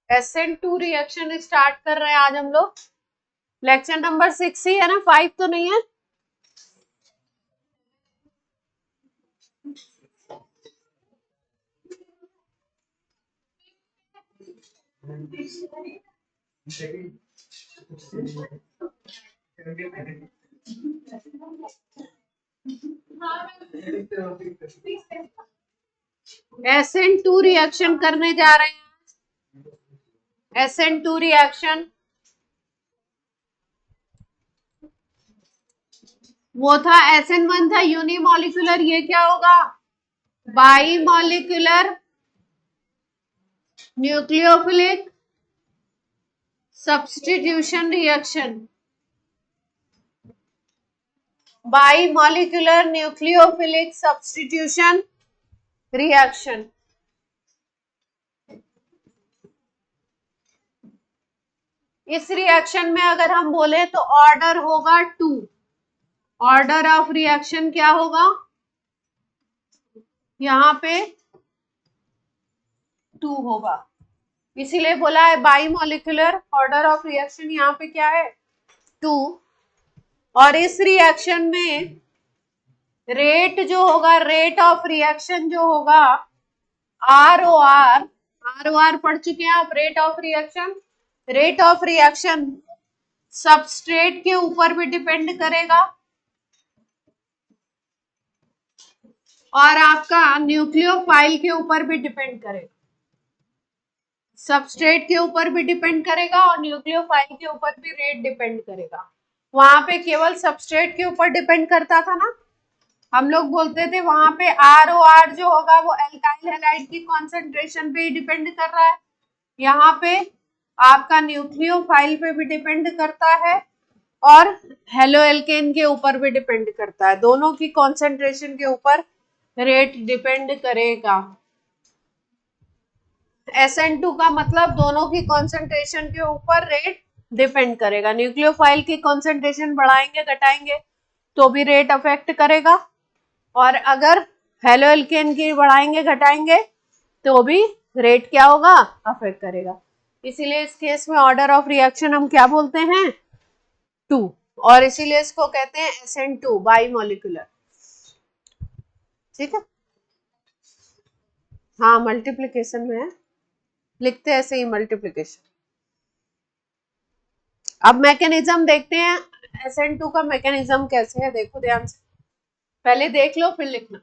SN2 reaction start कर रहे हैं आज हम लोग। लेक्चर नंबर 6 ही है ना, 5 तो नहीं है। SN2 रिएक्शन करने जा रहे हैं। SN2 रिएक्शन वो था, SN1 था यूनिमॉलिक्यूलर, ये क्या होगा? Bimolecular nucleophilic substitution reaction. Bimolecular nucleophilic substitution reaction. इस रिएक्शन में अगर हम बोले तो ऑर्डर होगा 2। ऑर्डर ऑफ रिएक्शन क्या होगा? यहाँ पे 2 होगा, इसीलिए बोला है बाईमॉलिक्यूलर। ऑर्डर ऑफ रिएक्शन यहाँ पे क्या है? 2। और इस रिएक्शन में रेट जो होगा, रेट ऑफ रिएक्शन जो होगा, ROR। ROR पढ़ चुके हैं आप, rate of reaction. Rate of reaction substrate के ऊपर भी डिपेंड करेगा और आपका न्यूक्लियोफाइल के ऊपर भी डिपेंड करेगा। सबस्ट्रेट के ऊपर भी डिपेंड करेगा और न्यूक्लियोफाइल के ऊपर भी रेट डिपेंड करेगा। वहां पे केवल सबस्ट्रेट के ऊपर डिपेंड करता था ना, हम लोग बोलते थे वहां पे ROR जो होगा वो एल्काइल हैलाइड की कॉन्सेंट्रेशन पे ही डिपेंड कर रहा है। यहाँ पे आपका न्यूक्लियोफाइल पे भी डिपेंड करता है और हेलोएल्केन के ऊपर भी डिपेंड करता है। दोनों की कॉन्सेंट्रेशन के ऊपर रेट डिपेंड करेगा। SN2 का मतलब दोनों की कॉन्सेंट्रेशन के ऊपर रेट डिपेंड करेगा। न्यूक्लियोफाइल की कॉन्सेंट्रेशन बढ़ाएंगे घटाएंगे तो भी रेट अफेक्ट करेगा, और अगर हेलोएल्केन की बढ़ाएंगे घटाएंगे तो भी रेट क्या होगा? अफेक्ट करेगा। इसीलिए इस केस में ऑर्डर ऑफ रिएक्शन हम क्या बोलते हैं? 2। और इसीलिए इसको कहते हैं SN2 बाईमॉलिक्यूलर। ठीक है, हाँ मल्टीप्लिकेशन में है, लिखते हैं ऐसे ही मल्टीप्लिकेशन। अब मैकेनिज्म देखते हैं SN2 का मैकेनिज्म कैसे है, देखो ध्यान से, पहले देख लो फिर लिखना।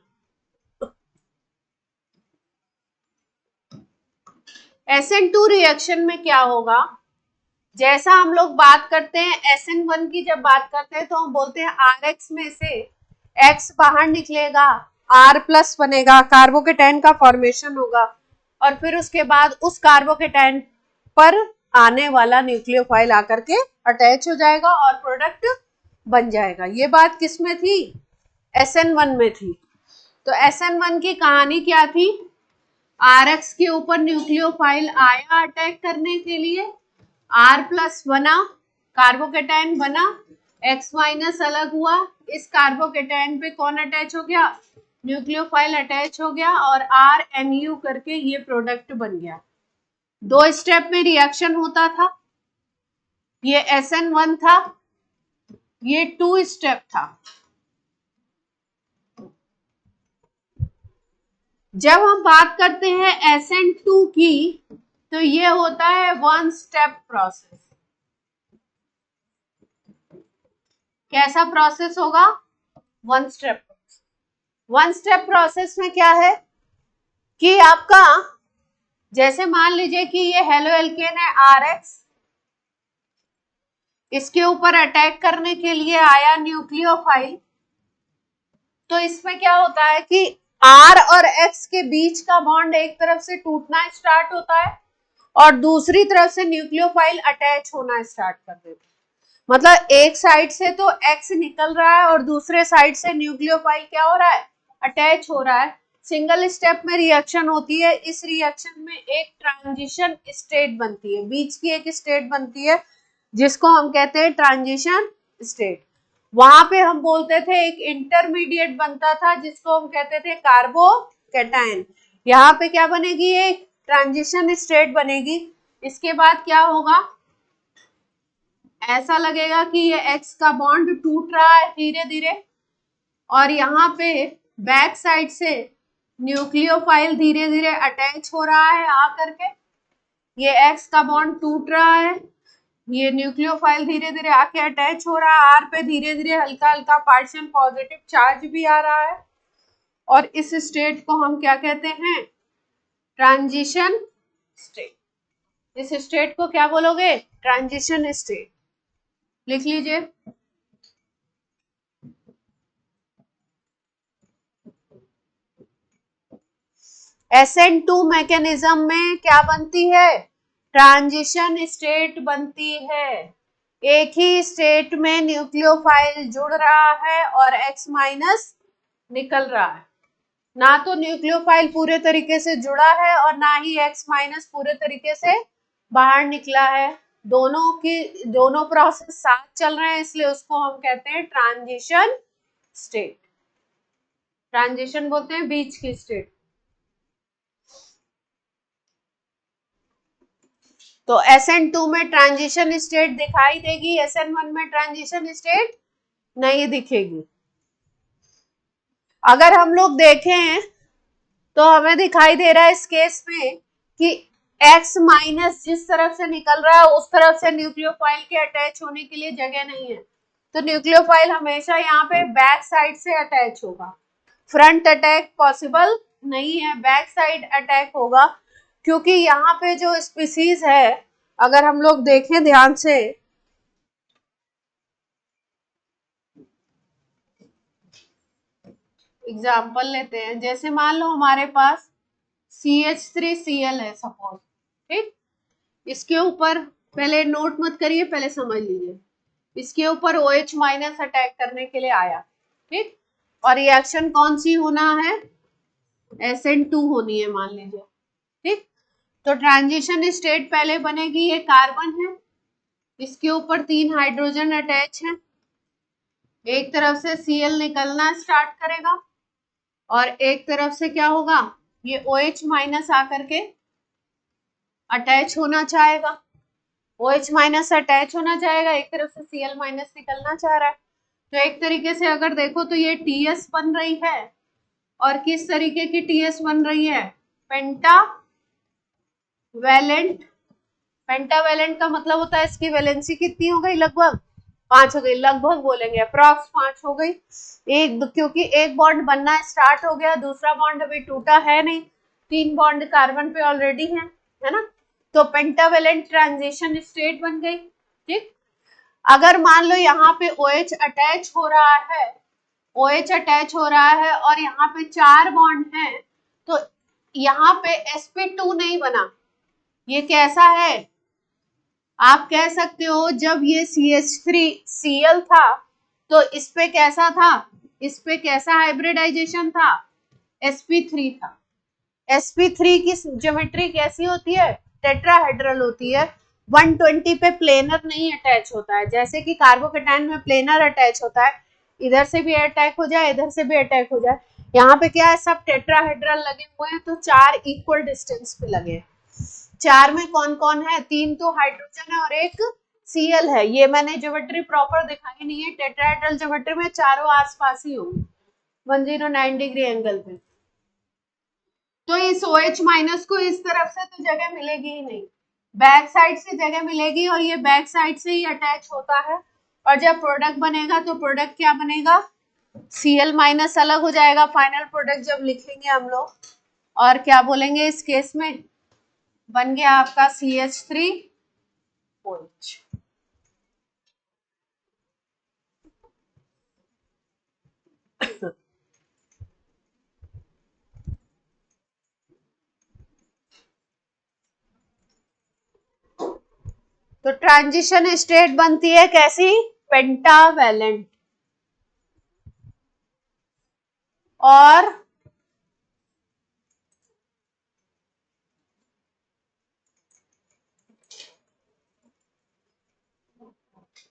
SN2 रिएक्शन में क्या होगा? जैसा हम लोग बात करते हैं SN1 की, जब बात करते हैं तो हम बोलते हैं RX में से X बाहर निकलेगा, R प्लस बनेगा, कार्बोकेटाइन का फॉर्मेशन होगा, और फिर उसके बाद उस कार्बोकेटाइन पर आने वाला न्यूक्लियोफाइल आकर के अटैच हो जाएगा और प्रोडक्ट बन जाएगा। ये बात किस में थी? SN1 में थी। तो SN1 की कहानी क्या थी? RX के ऊपर न्यूक्लियोफाइल आया अटैक करने के लिए, R प्लस बना, कार्बोकेटाइन बना, X माइनस अलग हुआ, इस कार्बोकेटाइन पे कौन अटैच हो गया? न्यूक्लियोफाइल अटैच हो गया और RNU करके ये प्रोडक्ट बन गया। 2 स्टेप में रिएक्शन होता था, ये SN1 था, ये 2 स्टेप था। जब हम बात करते हैं SN2 की तो ये होता है 1 स्टेप प्रोसेस। कैसा प्रोसेस होगा? 1 स्टेप। 1 स्टेप प्रोसेस में क्या है कि आपका, जैसे मान लीजिए कि ये हेलोएल्केन है RX, इसके ऊपर अटैक करने के लिए आया न्यूक्लियोफाइल, तो इसमें क्या होता है कि R और X के बीच का बॉन्ड एक तरफ से टूटना स्टार्ट होता है और दूसरी तरफ से न्यूक्लियोफाइल अटैच होना स्टार्ट कर देता है। मतलब एक साइड से तो X निकल रहा है और दूसरे साइड से न्यूक्लियोफाइल क्या हो रहा है? अटैच हो रहा है। सिंगल स्टेप में रिएक्शन होती है, इस रिएक्शन में एक ट्रांजिशन स्टेट बनती है, बीच की एक स्टेट बनती है जिसको हम कहते हैं ट्रांजिशन स्टेट। वहां पे हम बोलते थे एक इंटरमीडिएट बनता था जिसको हम कहते थे कार्बोकैटायन। यहाँ पे क्या बनेगी, एक ट्रांजिशन स्टेट बनेगी। इसके बाद क्या होगा, ऐसा लगेगा कि ये X का बॉन्ड टूट रहा है धीरे धीरे, और यहाँ पे बैक साइड से न्यूक्लियोफाइल धीरे धीरे अटैच हो रहा है आकर के, ये X का बॉन्ड टूट रहा है, ये न्यूक्लियोफाइल धीरे धीरे आके अटैच हो रहा है, R पे धीरे धीरे हल्का हल्का पार्शियल पॉजिटिव चार्ज भी आ रहा है, और इस स्टेट को हम क्या कहते हैं, ट्रांजिशन स्टेट। इस स्टेट को क्या बोलोगे, ट्रांजिशन स्टेट, लिख लीजिए। SN2 मैकेनिज्म में क्या बनती है, ट्रांजिशन स्टेट बनती है। एक ही स्टेट में न्यूक्लियोफाइल जुड़ रहा है और X माइनस निकल रहा है, ना तो न्यूक्लियोफाइल पूरे तरीके से जुड़ा है और ना ही X माइनस पूरे तरीके से बाहर निकला है, दोनों प्रोसेस साथ चल रहे हैं, इसलिए उसको हम कहते हैं ट्रांजिशन स्टेट। ट्रांजिशन बोलते हैं बीच की स्टेट। तो SN2 में ट्रांजिशन स्टेट दिखाई देगी, SN1 में ट्रांजिशन स्टेट नहीं दिखेगी। अगर हम लोग देखें तो हमें दिखाई दे रहा है इस केस में कि X माइनस जिस तरफ से निकल रहा है उस तरफ से न्यूक्लियोफाइल के अटैच होने के लिए जगह नहीं है, तो न्यूक्लियोफाइल हमेशा यहाँ पे बैक साइड से अटैच होगा, फ्रंट अटैक पॉसिबल नहीं है, बैक साइड अटैक होगा, क्योंकि यहाँ पे जो स्पीसीज है, अगर हम लोग देखें ध्यान से, एग्जाम्पल लेते हैं, जैसे मान लो हमारे पास CH3Cl है सपोज, ठीक, इसके ऊपर पहले नोट मत करिए, पहले समझ लीजिए, इसके ऊपर OH माइनस अटैक करने के लिए आया, ठीक, और रिएक्शन कौन सी होना है, SN2 होनी है मान लीजिए, ठीक। तो ट्रांजिशन स्टेट पहले बनेगी, ये कार्बन है, इसके ऊपर 3 हाइड्रोजन अटैच है, एक तरफ से Cl निकलना स्टार्ट करेगा और एक तरफ से क्या होगा, ये OH माइनस आकर के अटैच होना चाहेगा, OH माइनस अटैच होना चाहेगा, एक तरफ से Cl माइनस निकलना चाह रहा है, तो एक तरीके से अगर देखो तो ये TS बन रही है, और किस तरीके की TS बन रही है, पेंटावैलेंट। पेंटावैलेंट का मतलब होता है इसकी वैलेंसी कितनी हो गई, लगभग 5 हो गई, लगभग बोलेंगे अप्रॉक्स 5 हो गई, क्योंकि एक बॉन्ड बनना स्टार्ट हो गया, दूसरा बॉन्ड अभी टूटा है नहीं, 3 बॉन्ड कार्बन पे ऑलरेडी है ना, तो पेंटावैलेंट ट्रांजिशन स्टेट बन गई, ठीक। अगर मान लो यहाँ पे OH अटैच हो रहा है, OH अटैच हो रहा है और यहाँ पे 4 बॉन्ड है, तो यहाँ पे sp2 नहीं बना, ये कैसा है, आप कह सकते हो जब ये CH3Cl था तो इस पे कैसा था, इस पे कैसा हाइब्रिडाइजेशन था, sp3 था। sp3 की ज्योमेट्री कैसी होती है, टेट्राहेड्रल होती है, 120 पे प्लेनर नहीं अटैच होता है, जैसे कि कार्बोकैटायन में प्लेनर अटैच होता है, इधर से भी अटैक हो जाए इधर से भी अटैक हो जाए, यहाँ पे क्या है, सब टेट्राहेड्रल लगे हुए हैं, तो 4 इक्वल डिस्टेंस पे लगे हैं। 4 में कौन कौन है, 3 तो हाइड्रोजन है और एक Cl है, ये मैंने ज्योमेट्री प्रॉपर दिखाई नहीं है, टेट्राहेड्रल ज्योमेट्री में चारों आसपास ही होंगे 109 डिग्री एंगल पे, तो इस OH माइनस को इस तरफ से तो जगह मिलेगी ही नहीं, बैक साइड से जगह मिलेगी, और ये बैक साइड से ही अटैच होता है, और जब प्रोडक्ट बनेगा तो प्रोडक्ट क्या बनेगा, Cl माइनस अलग हो जाएगा, फाइनल प्रोडक्ट जब लिखेंगे हम लोग, और क्या बोलेंगे इस केस में, बन गया आपका CH3OH। तो ट्रांजिशन स्टेट बनती है कैसी, पेंटावैलेंट, और